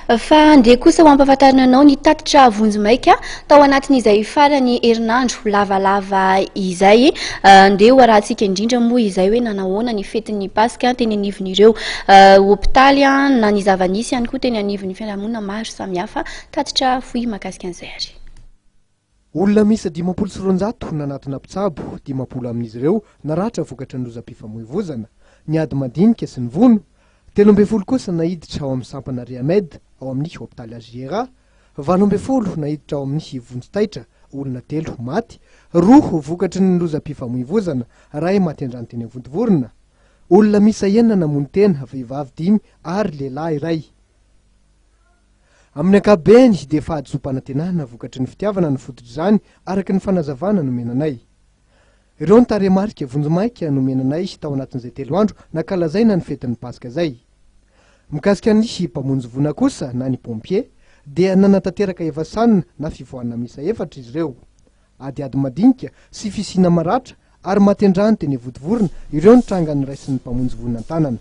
Fa andeha kosa ho ampahafantarina anao ny tatitra vonjomaika tao anatin'izay farany herinandro lavalava izay. Andeha ho arahantsika indrindra moa izay hoe nanahoana ny fetin'ny Pasika teny anivon'ireo hôpitaly na ny zava-nisy ihany koa teny anivon'ny fiarahamonina maro samihafa. Tatitra fohy mahakasika an'izay ary. Olona misy 500 nanatona mpitsabo, 50 amin'izy ireo naratra vokatra ny lozam-pifamoivoizana, ny ady madinika sy ny vono. 13 kosa nahiditra ao amin'ny sampana Riamed ao amin'ny hôpitaly Agiera, 20 nahiditra ao amin'ny Vonjitaitra, olona 3 maty, 2 vokatry ny lozam-pifamoivoizana, 1 maty andrano teny Vontovorona. Olona misy 9 namono tena, vehivavy 5 ary lehilahy 1. Amin'ny ankabeny dia fahadisom-panantenana vokatry ny fitiavana ny fototr'izany araky ny fanazavana no menanay. Ireo ny taremarika vonjomaika no menanay tao anatin'izay 3 andro nakalazaina ny fetin'ny Pasika zay. Mikasika ny mpamonjy vona kosa na ny pompier dia nanatanteraka evasanina na fivoahana misa 4 izy ireo. Ady madinika sy fisina maratra ary maty andrano teny Vontovorona ireo ny tranga ny raisin'ny mpamonjy vona an-tanana.